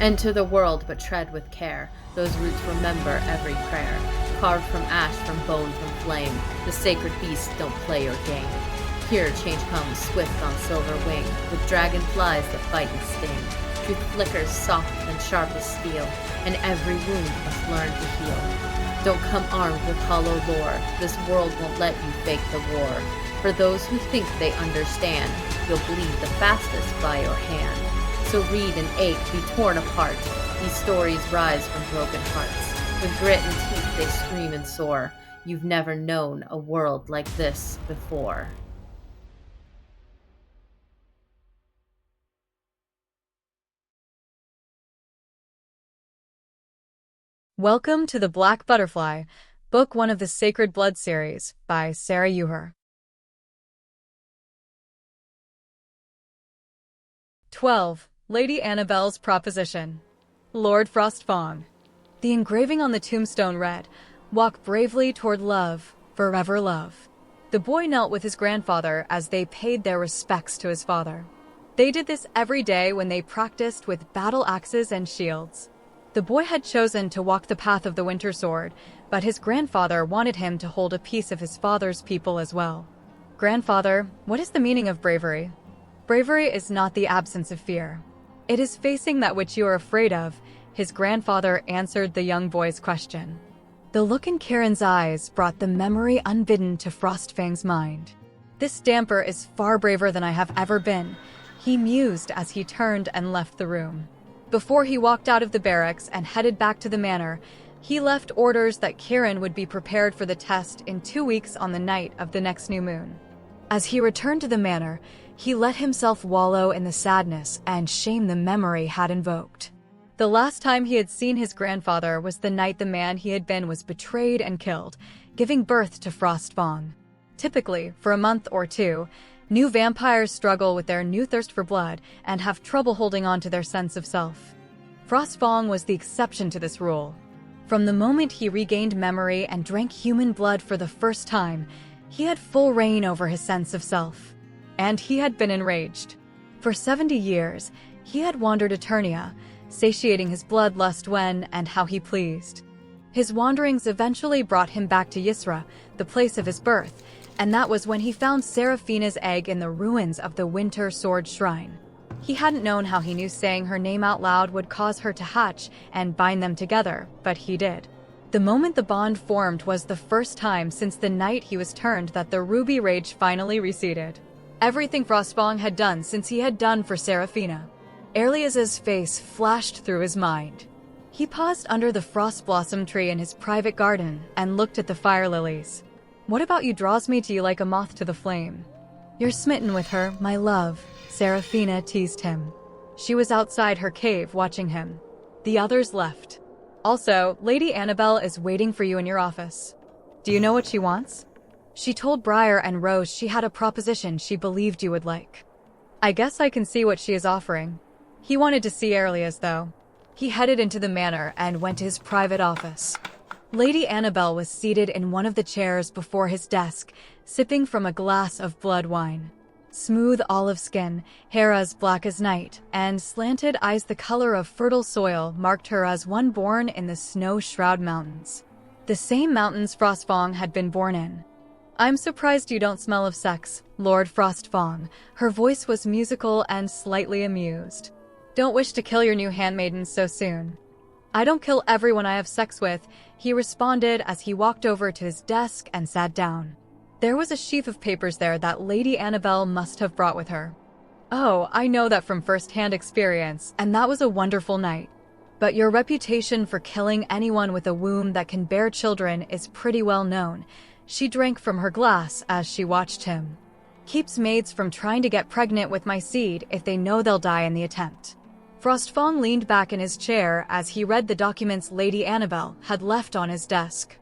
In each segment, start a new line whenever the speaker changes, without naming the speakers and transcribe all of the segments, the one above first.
Enter the world, but tread with care. Those roots remember every prayer. Carved from ash, from bone, from flame. The sacred beasts don't play or game. Here change comes, swift on silver wing, with dragonflies that bite and sting. Truth flickers soft and sharp as steel, and every wound must learn to heal. Don't come armed with hollow lore. This world won't let you fake the war. For those who think they understand, you'll bleed the fastest by your hand. So read and ache, be torn apart. These stories rise from broken hearts. With grit and teeth they scream and soar. You've never known a world like this before.
Welcome to The Black Butterfly, Book 1 of the Sacred Blood series by Sarah Yuher. 12. Lady Annabell's Proposition. Lord Frostfang. The engraving on the tombstone read, "Walk bravely toward love, forever love." The boy knelt with his grandfather as they paid their respects to his father. They did this every day when they practiced with battle axes and shields. The boy had chosen to walk the path of the Winter Sword, but his grandfather wanted him to hold a piece of his father's people as well. Grandfather, what is the meaning of bravery? Bravery is not the absence of fear. It is facing that which you are afraid of, his grandfather answered the young boy's question. The look in Karen's eyes brought the memory unbidden to Frostfang's mind. This damper is far braver than I have ever been, he mused as he turned and left the room. Before he walked out of the barracks and headed back to the manor, he left orders that Karen would be prepared for the test in 2 weeks on the night of the next new moon. As he returned to the manor, he let himself wallow in the sadness and shame the memory had invoked. The last time he had seen his grandfather was the night the man he had been was betrayed and killed, giving birth to Frostfang. Typically, for a month or two, new vampires struggle with their new thirst for blood and have trouble holding on to their sense of self. Frostfang was the exception to this rule. From the moment he regained memory and drank human blood for the first time, he had full reign over his sense of self. And he had been enraged. For 70 years, he had wandered Eternia, satiating his bloodlust when and how he pleased. His wanderings eventually brought him back to Ysra, the place of his birth, and that was when he found Seraphina's egg in the ruins of the Winter Sword Shrine. He hadn't known how he knew saying her name out loud would cause her to hatch and bind them together, but he did. The moment the bond formed was the first time since the night he was turned that the ruby rage finally receded. Everything Frostfang had done since he had done for Seraphina. Erliaz's face flashed through his mind. He paused under the frost blossom tree in his private garden and looked at the fire lilies. What about you draws me to you like a moth to the flame? You're smitten with her, my love, Seraphina teased him. She was outside her cave watching him. The others left. Also, Lady Annabell is waiting for you in your office. Do you know what she wants? She told Briar and Rose she had a proposition she believed you would like. I guess I can see what she is offering. He wanted to see Erlias, though. He headed into the manor and went to his private office. Lady Annabell was seated in one of the chairs before his desk, sipping from a glass of blood wine. Smooth olive skin, hair as black as night, and slanted eyes the color of fertile soil marked her as one born in the snow-shroud mountains. The same mountains Frostfang had been born in. I'm surprised you don't smell of sex, Lord Frostfang. Her voice was musical and slightly amused. Don't wish to kill your new handmaidens so soon. I don't kill everyone I have sex with, he responded as he walked over to his desk and sat down. There was a sheaf of papers there that Lady Annabell must have brought with her. Oh, I know that from first-hand experience, and that was a wonderful night. But your reputation for killing anyone with a womb that can bear children is pretty well known. She drank from her glass as she watched him. Keeps maids from trying to get pregnant with my seed if they know they'll die in the attempt. Frostfang leaned back in his chair as he read the documents Lady Annabell had left on his desk.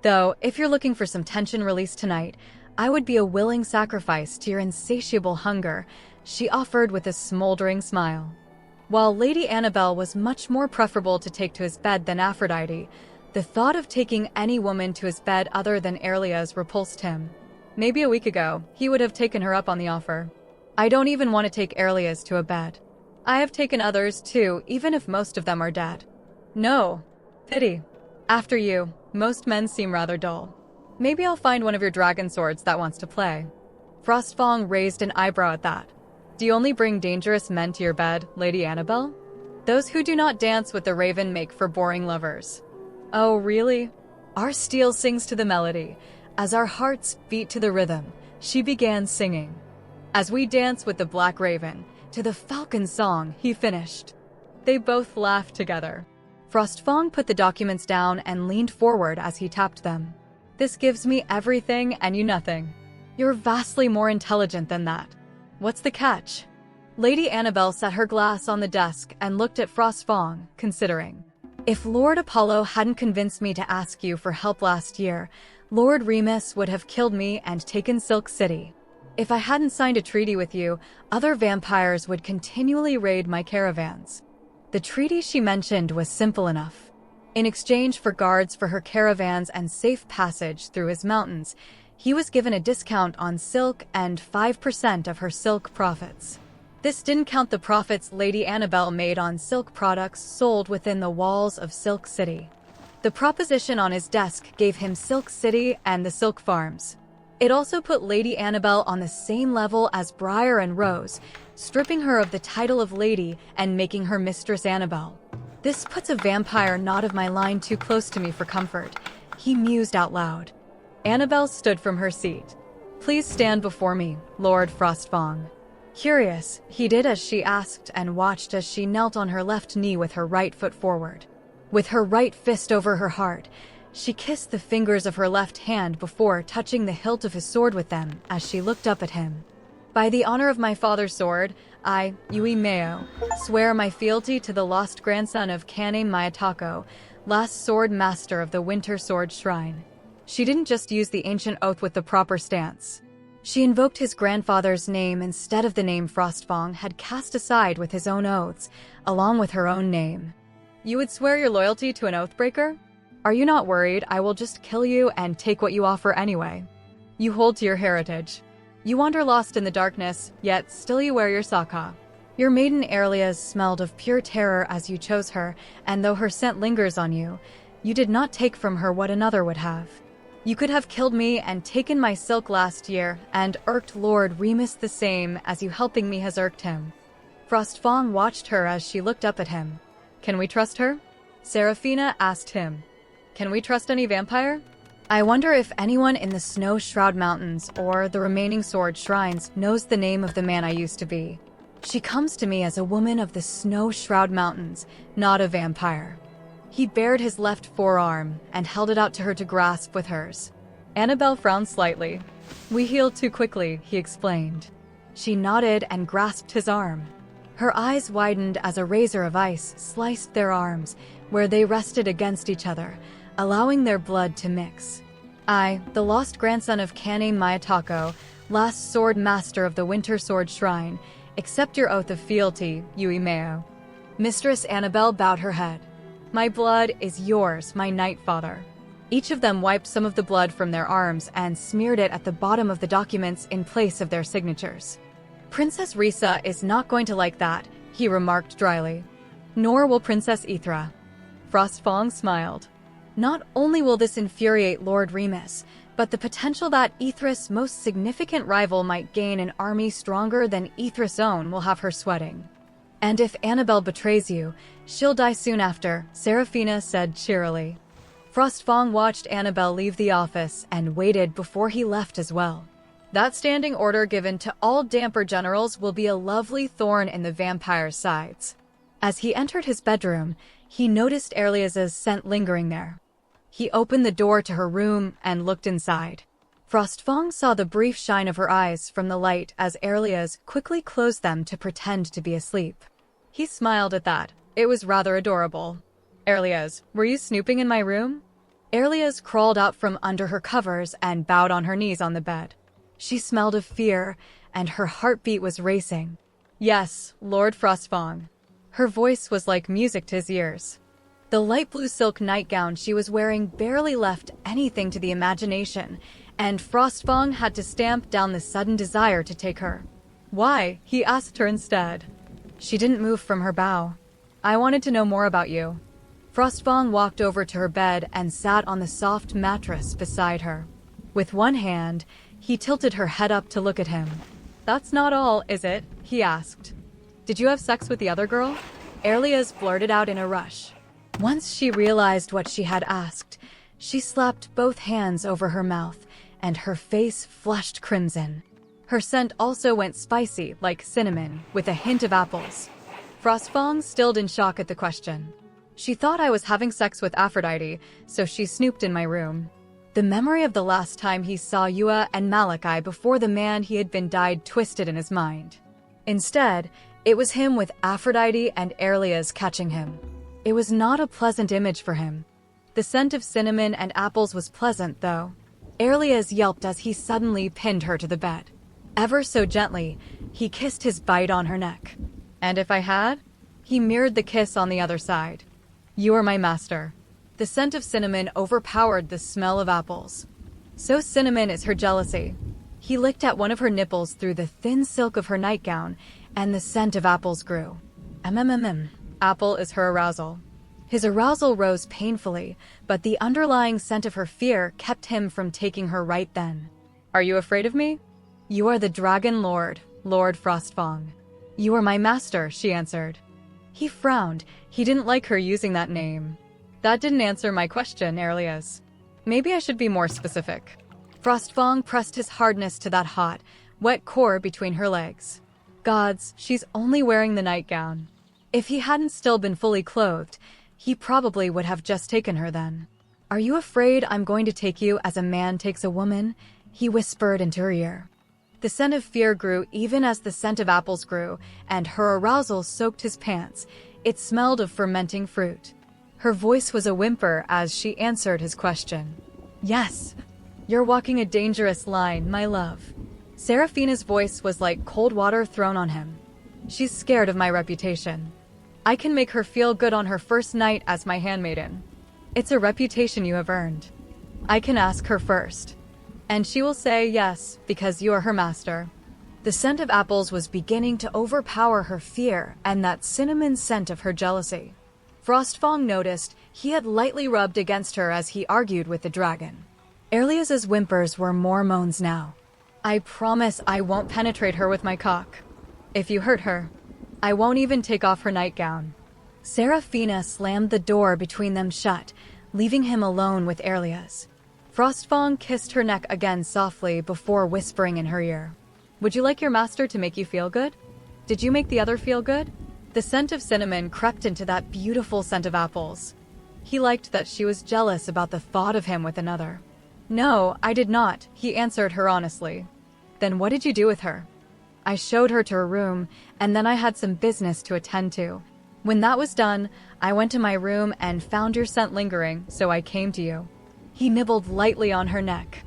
Though, if you're looking for some tension release tonight, I would be a willing sacrifice to your insatiable hunger, she offered with a smoldering smile. While Lady Annabell was much more preferable to take to his bed than Aphrodite, the thought of taking any woman to his bed other than Erlias repulsed him. Maybe a week ago, he would have taken her up on the offer. I don't even want to take Erlias to a bed. I have taken others too, even if most of them are dead. No. Pity. After you, most men seem rather dull. Maybe I'll find one of your dragon swords that wants to play. Frostfang raised an eyebrow at that. Do you only bring dangerous men to your bed, Lady Annabell? Those who do not dance with the raven make for boring lovers. Oh, really? Our steel sings to the melody. As our hearts beat to the rhythm, she began singing. As we dance with the black raven, to the falcon song, he finished. They both laughed together. Frostfang put the documents down and leaned forward as he tapped them. This gives me everything and you nothing. You're vastly more intelligent than that. What's the catch? Lady Annabell set her glass on the desk and looked at Frostfang, considering. If Lord Apollo hadn't convinced me to ask you for help last year, Lord Remus would have killed me and taken Silk City. If I hadn't signed a treaty with you, other vampires would continually raid my caravans. The treaty she mentioned was simple enough. In exchange for guards for her caravans and safe passage through his mountains, he was given a discount on silk and 5% of her silk profits. This didn't count the profits Lady Annabell made on silk products sold within the walls of Silk City. The proposition on his desk gave him Silk City and the Silk Farms. It also put Lady Annabell on the same level as Briar and Rose, stripping her of the title of lady and making her Mistress Annabell. This puts a vampire not of my line too close to me for comfort, he mused out loud. Annabell stood from her seat. Please stand before me, Lord Frostfang. Curious, he did as she asked and watched as she knelt on her left knee with her right foot forward. With her right fist over her heart, she kissed the fingers of her left hand before touching the hilt of his sword with them as she looked up at him. By the honor of my father's sword, I, Yui Meo, swear my fealty to the lost grandson of Kane Mayatako, last sword master of the Winter Sword Shrine. She didn't just use the ancient oath with the proper stance. She invoked his grandfather's name instead of the name Frostfang had cast aside with his own oaths, along with her own name. You would swear your loyalty to an oathbreaker? Are you not worried I will just kill you and take what you offer anyway? You hold to your heritage. You wander lost in the darkness, yet still you wear your saka. Your maiden Erlias smelled of pure terror as you chose her, and though her scent lingers on you, you did not take from her what another would have. You could have killed me and taken my silk last year, and irked Lord Remus the same as you helping me has irked him. Frostfang watched her as she looked up at him. Can we trust her? Seraphina asked him. Can we trust any vampire? I wonder if anyone in the Snow Shroud Mountains or the remaining sword shrines knows the name of the man I used to be. She comes to me as a woman of the Snow Shroud Mountains, not a vampire. He bared his left forearm and held it out to her to grasp with hers. Annabell frowned slightly. We healed too quickly, he explained. She nodded and grasped his arm. Her eyes widened as a razor of ice sliced their arms, where they rested against each other, allowing their blood to mix. I, the lost grandson of Kane Mayatako, last sword master of the Winter Sword Shrine, accept your oath of fealty, Yui Meo. Mistress Annabell bowed her head. My blood is yours, my Night Father. Each of them wiped some of the blood from their arms and smeared it at the bottom of the documents in place of their signatures. Princess Risa is not going to like that, he remarked dryly. Nor will Princess Ithra. Frostfang smiled. Not only will this infuriate Lord Remus, but the potential that Ithra's most significant rival might gain an army stronger than Ithra's own will have her sweating. And if Annabell betrays you, she'll die soon after, Seraphina said cheerily. Frostfang watched Annabell leave the office and waited before he left as well. That standing order given to all damper generals will be a lovely thorn in the vampire's sides. As he entered his bedroom, he noticed Erlias's scent lingering there. He opened the door to her room and looked inside. Frostfang saw the brief shine of her eyes from the light as Erlias quickly closed them to pretend to be asleep. He smiled at that. It was rather adorable. Erlias, were you snooping in my room? Erlias crawled out from under her covers and bowed on her knees on the bed. She smelled of fear, and her heartbeat was racing. Yes, Lord Frostfang. Her voice was like music to his ears. The light blue silk nightgown she was wearing barely left anything to the imagination, and Frostfang had to stamp down the sudden desire to take her. Why? He asked her instead. She didn't move from her bow. I wanted to know more about you. Frostfang walked over to her bed and sat on the soft mattress beside her. With one hand, he tilted her head up to look at him. That's not all, is it? He asked. Did you have sex with the other girl? Erlias blurted out in a rush. Once she realized what she had asked, she slapped both hands over her mouth, and her face flushed crimson. Her scent also went spicy, like cinnamon, with a hint of apples. Frostfang stilled in shock at the question. She thought I was having sex with Aphrodite, so she snooped in my room. The memory of the last time he saw Yua and Malachi before the man he had been died twisted in his mind. Instead, it was him with Aphrodite and Erlias catching him. It was not a pleasant image for him. The scent of cinnamon and apples was pleasant, though. Erlias yelped as he suddenly pinned her to the bed. Ever so gently, he kissed his bite on her neck. And if I had? He mirrored the kiss on the other side. You are my master. The scent of cinnamon overpowered the smell of apples. So cinnamon is her jealousy. He licked at one of her nipples through the thin silk of her nightgown, and the scent of apples grew. Apple is her arousal. His arousal rose painfully, but the underlying scent of her fear kept him from taking her right then. Are you afraid of me? You are the Dragon Lord, Lord Frostfang. You are my master, she answered. He frowned. He didn't like her using that name. That didn't answer my question, Erlias. Maybe I should be more specific. Frostfang pressed his hardness to that hot, wet core between her legs. Gods, she's only wearing the nightgown. If he hadn't still been fully clothed, he probably would have just taken her then. Are you afraid I'm going to take you as a man takes a woman? He whispered into her ear. The scent of fear grew even as the scent of apples grew, and her arousal soaked his pants. It smelled of fermenting fruit. Her voice was a whimper as she answered his question. Yes, you're walking a dangerous line, my love. Seraphina's voice was like cold water thrown on him. She's scared of my reputation. I can make her feel good on her first night as my handmaiden. It's a reputation you have earned. I can ask her first. And she will say yes, because you are her master. The scent of apples was beginning to overpower her fear and that cinnamon scent of her jealousy. Frostfang noticed he had lightly rubbed against her as he argued with the dragon. Erlias's whimpers were more moans now. I promise I won't penetrate her with my cock. If you hurt her, I won't even take off her nightgown. Seraphina slammed the door between them shut, leaving him alone with Erlias. Frostfang kissed her neck again softly before whispering in her ear. Would you like your master to make you feel good? Did you make the other feel good? The scent of cinnamon crept into that beautiful scent of apples. He liked that she was jealous about the thought of him with another. No, I did not, he answered her honestly. Then what did you do with her? I showed her to her room, and then I had some business to attend to. When that was done, I went to my room and found your scent lingering, so I came to you. He nibbled lightly on her neck.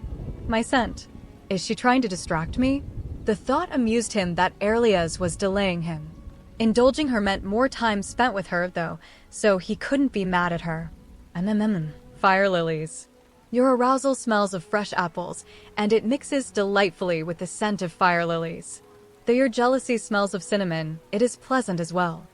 My scent. Is she trying to distract me? The thought amused him that Erlias was delaying him. Indulging her meant more time spent with her, though, so he couldn't be mad at her. Fire lilies. Your arousal smells of fresh apples, and it mixes delightfully with the scent of fire lilies. Though your jealousy smells of cinnamon, it is pleasant as well.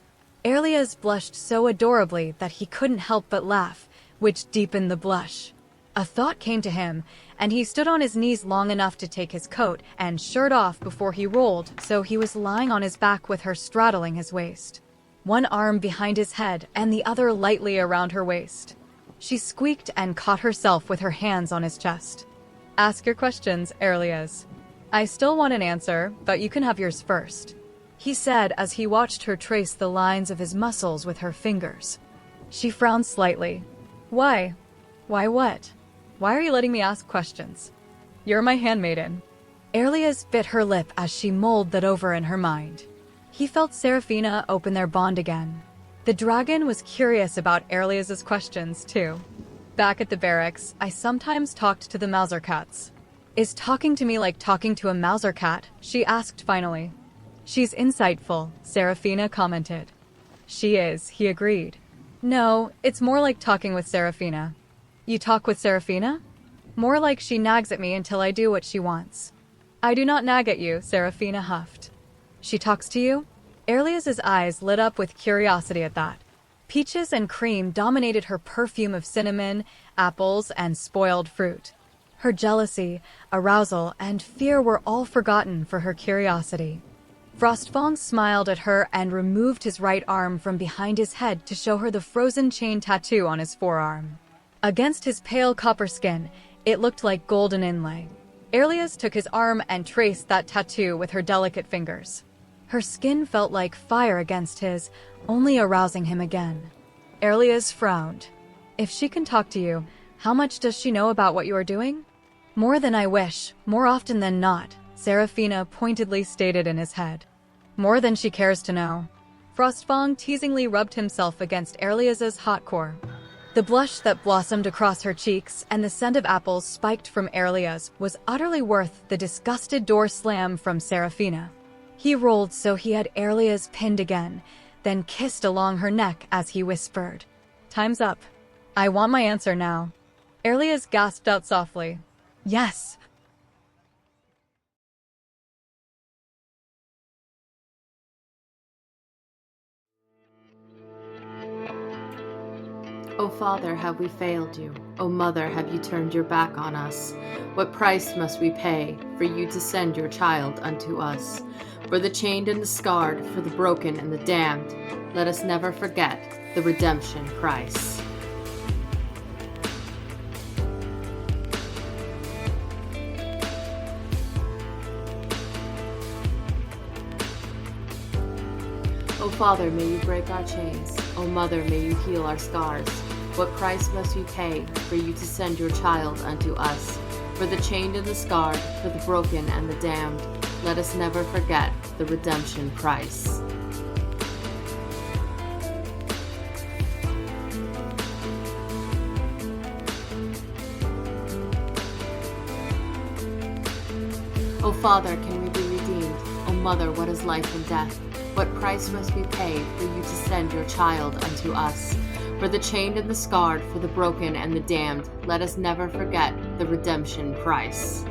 Erlias blushed so adorably that he couldn't help but laugh, which deepened the blush. A thought came to him, and he stood on his knees long enough to take his coat and shirt off before he rolled, so he was lying on his back with her straddling his waist. One arm behind his head and the other lightly around her waist. She squeaked and caught herself with her hands on his chest. Ask your questions, Erlias. I still want an answer, but you can have yours first, he said as he watched her trace the lines of his muscles with her fingers. She frowned slightly. Why? Why what? Why are you letting me ask questions? You're my handmaiden. Erlias bit her lip as she mulled that over in her mind. He felt Seraphina open their bond again. The dragon was curious about Erlias's questions, too. Back at the barracks, I sometimes talked to the Mauser cats. Is talking to me like talking to a Mauser cat? She asked finally. She's insightful, Seraphina commented. She is, he agreed. No, it's more like talking with Seraphina. You talk with Seraphina? More like she nags at me until I do what she wants. I do not nag at you, Seraphina huffed. She talks to you? Aurelia's eyes lit up with curiosity at that. Peaches and cream dominated her perfume of cinnamon, apples, and spoiled fruit. Her jealousy, arousal, and fear were all forgotten for her curiosity. Frostfang smiled at her and removed his right arm from behind his head to show her the frozen chain tattoo on his forearm. Against his pale copper skin, it looked like golden inlay. Aurelius took his arm and traced that tattoo with her delicate fingers. Her skin felt like fire against his, only arousing him again. Aurelius frowned. If she can talk to you, how much does she know about what you are doing? More than I wish, more often than not, Serafina pointedly stated in his head. More than she cares to know. Frostfang teasingly rubbed himself against Aurelius's hot core. The blush that blossomed across her cheeks and the scent of apples spiked from Aurelius was utterly worth the disgusted door slam from Serafina. He rolled so he had Aurelius pinned again, then kissed along her neck as he whispered, "Time's up. I want my answer now." Aurelius gasped out softly, "Yes."
O Father, have we failed you? O Mother, have you turned your back on us? What price must we pay for you to send your child unto us? For the chained and the scarred, for the broken and the damned, let us never forget the redemption price. O Father, may you break our chains. O Mother, may you heal our scars. What price must we pay for you to send your child unto us? For the chained and the scarred, for the broken and the damned, let us never forget the redemption price. O Father, can we be redeemed? O Mother, what is life and death? What price must we pay for you to send your child unto us? For the chained and the scarred, for the broken and the damned, let us never forget the redemption price.